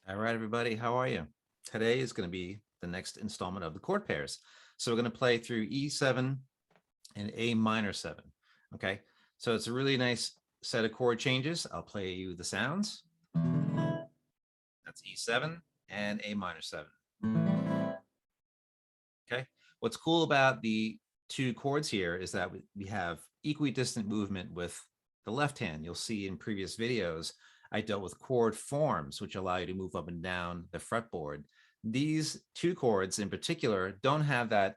All right, everybody, how are you? Today is going to be the next installment of the chord pairs. So we're going to play through E7 and A minor 7. Okay, so it's a really nice set of chord changes. I'll play you the sounds. That's E7 and A minor 7. Okay, what's cool about the two chords here is that we have equidistant movement with the left hand. You'll see in previous videos, I dealt with chord forms, which allow you to move up and down the fretboard. These two chords in particular don't have that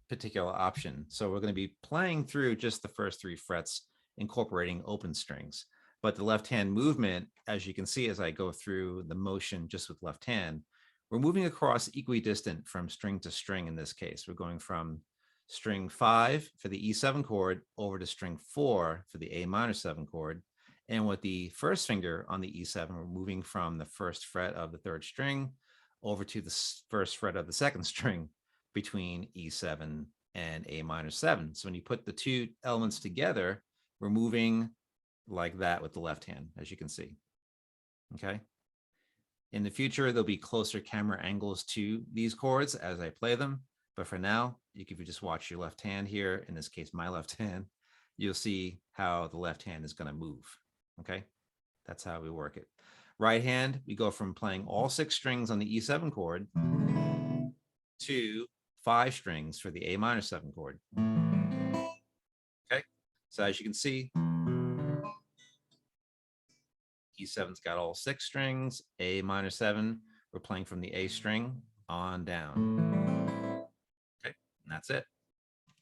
particular option. So we're going to be playing through just the first three frets, incorporating open strings. But the left hand movement, as you can see as I go through the motion just with left hand, we're moving across equidistant from string to string in this case. We're going from string 5 for the E7 chord over to string 4 for the A minor 7 chord. And with the first finger on the E7, we're moving from the first fret of the third string over to the first fret of the second string between E7 and A minor 7. So when you put the two elements together, we're moving like that with the left hand, as you can see. Okay. In the future, there'll be closer camera angles to these chords as I play them. But for now, if you just watch your left hand here, in this case, my left hand, you'll see how the left hand is going to move. Okay. That's how we work it. Right hand, we go from playing all 6 strings on the E7 chord to 5 strings for the A minor 7 chord. Okay. So as you can see, E7's got all 6 strings, A minor 7, we're playing from the A string on down. Okay, and that's it.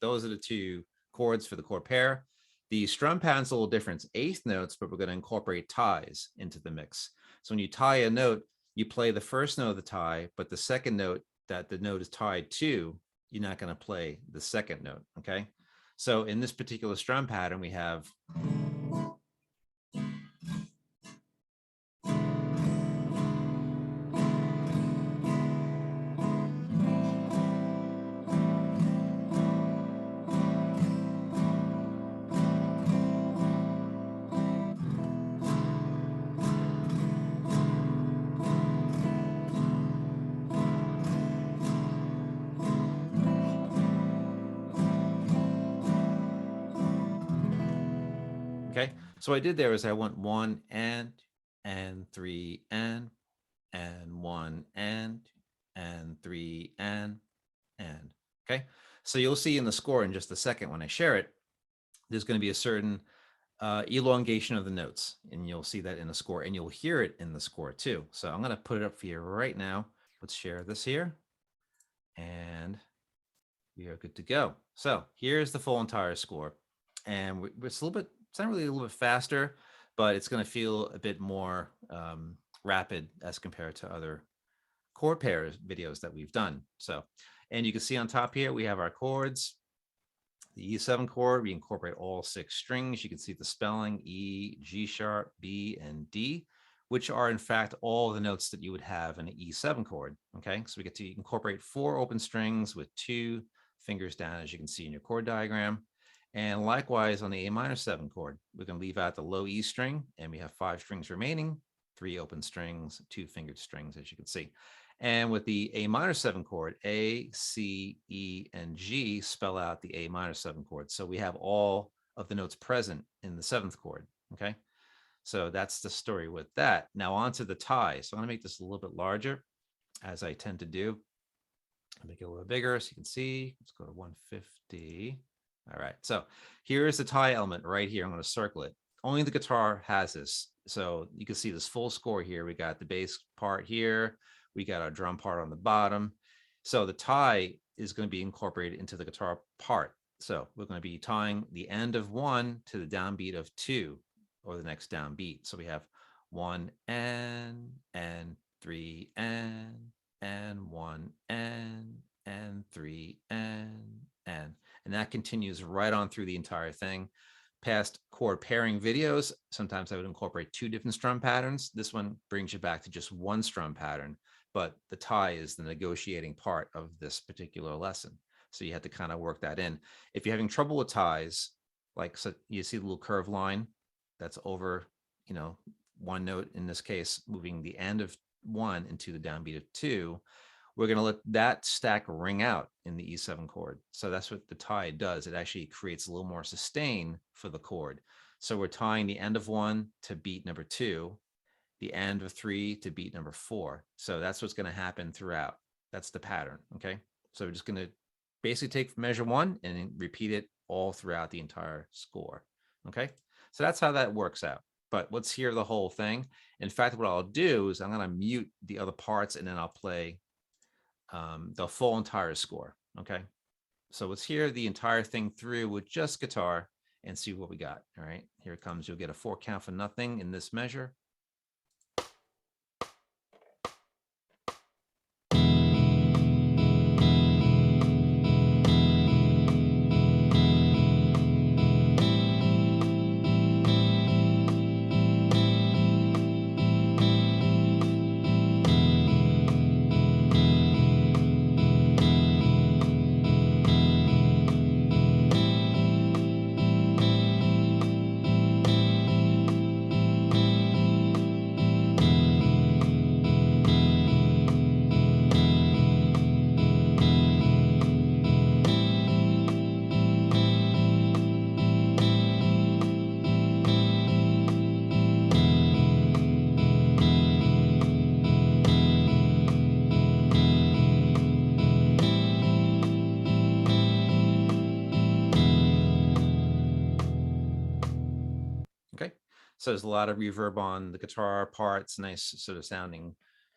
Those are the two chords for the chord pair. The strum pattern's a little different. It's eighth notes, but we're going to incorporate ties into the mix. So when you tie a note, you play the first note of the tie, but the second note that the note is tied to, you're not going to play the second note, okay? So in this particular strum pattern, we have okay. So what I did there is I went 1 and 3 and 1 and 3 and. Okay. So you'll see in the score in just a second when I share it, there's going to be a certain elongation of the notes, and you'll see that in the score, and you'll hear it in the score too. So I'm going to put it up for you right now. Let's share this here, and we are good to go. So here's the full entire score, and it's a little bit, it's not really a little bit faster, but it's going to feel a bit more rapid as compared to other chord pairs videos that we've done. So, and you can see on top here, we have our chords. The E7 chord, we incorporate all 6 strings. You can see the spelling E, G sharp, B, and D, which are in fact all the notes that you would have in an E7 chord. Okay, so we get to incorporate 4 open strings with 2 fingers down, as you can see in your chord diagram. And likewise on the A minor 7 chord, we're going to leave out the low E string, and we have 5 strings remaining, 3 open strings, 2 fingered strings, as you can see. And with the A minor 7 chord, A, C, E, and G spell out the A minor 7 chord. So we have all of the notes present in the 7th chord, okay? So that's the story with that. Now on to the tie. So I'm gonna make this a little bit larger, as I tend to do. I'll make it a little bigger so you can see. Let's go to 150. All right, so here's the tie element right here. I'm gonna circle it. Only the guitar has this. So you can see this full score here. We got the bass part here. We got our drum part on the bottom. So the tie is going to be incorporated into the guitar part. So we're going to be tying the end of 1 to the downbeat of 2, or the next downbeat. So we have 1 and 3 and 1 and 3 and that continues right on through the entire thing. Past chord pairing videos, sometimes I would incorporate 2 different strum patterns. This one brings you back to just 1 strum pattern, but the tie is the negotiating part of this particular lesson. So you have to kind of work that in. If you're having trouble with ties, like so you see the little curve line that's over, 1 note, in this case, moving the end of 1 into the downbeat of 2, we're going to let that stack ring out in the E7 chord. So that's what the tie does. It actually creates a little more sustain for the chord. So we're tying the end of 1 to beat number 2, the end of 3 to beat number 4. So that's what's going to happen throughout. That's the pattern. Okay. So we're just going to basically take measure 1 and repeat it all throughout the entire score. Okay. So that's how that works out. But let's hear the whole thing. In fact, what I'll do is I'm going to mute the other parts and then I'll play the full entire score. Okay. So let's hear the entire thing through with just guitar and see what we got. All right. Here it comes. You'll get a 4 count for nothing in this measure. Okay, so there's a lot of reverb on the guitar parts, nice sort of sounding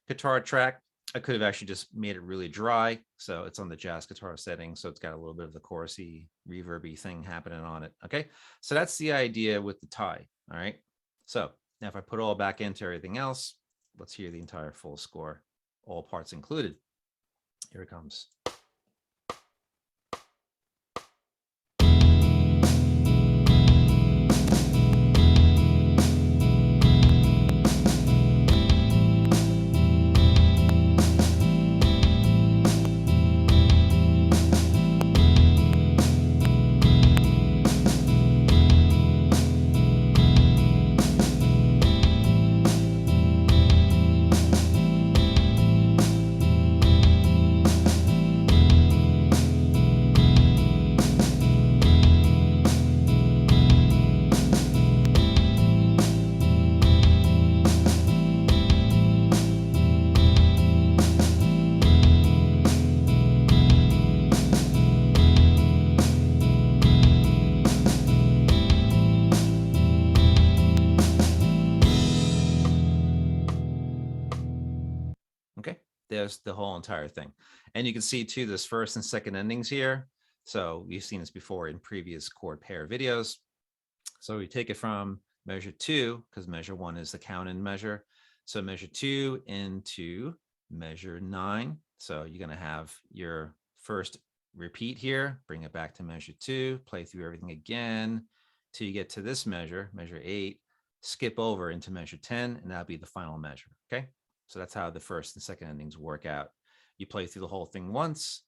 guitar track. I could have actually just made it really dry. So it's on the jazz guitar setting. So it's got a little bit of the chorusy, reverby thing happening on it. Okay, so that's the idea with the tie. All right, so now if I put all back into everything else, let's hear the entire full score, all parts included. Here it comes. Okay, there's the whole entire thing. And you can see too, this first and second endings here. So we've seen this before in previous chord pair videos. So we take it from measure 2, because measure 1 is the count in measure. So measure 2 into measure 9. So you're going to have your first repeat here, bring it back to measure 2, play through everything again till you get to this measure, measure 8, skip over into measure 10, and that'll be the final measure. Okay. So that's how the first and second endings work out. You play through the whole thing once,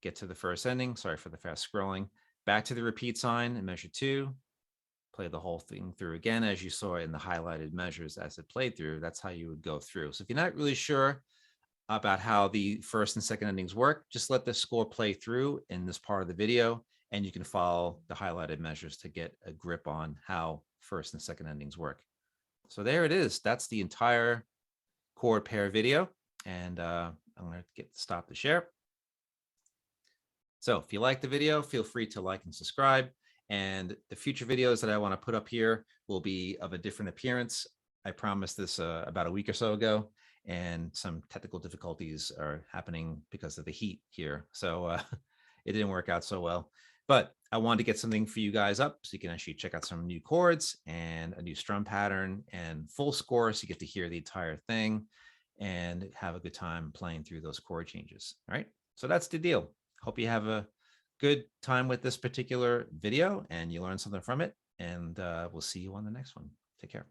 get to the first ending. Sorry for the fast scrolling. Back to the repeat sign in measure 2, play the whole thing through again, as you saw in the highlighted measures as it played through. That's how you would go through. So if you're not really sure about how the first and second endings work, just let the score play through in this part of the video, and you can follow the highlighted measures to get a grip on how first and second endings work. So there it is. That's the entire chord pair video. And I'm going to stop the share. So if you like the video, feel free to like and subscribe. And the future videos that I want to put up here will be of a different appearance. I promised this about a week or so ago, and some technical difficulties are happening because of the heat here. So it didn't work out so well. But I wanted to get something for you guys up so you can actually check out some new chords and a new strum pattern and full score, so you get to hear the entire thing and have a good time playing through those chord changes. All right, so that's the deal. Hope you have a good time with this particular video and you learn something from it. And we'll see you on the next one. Take care.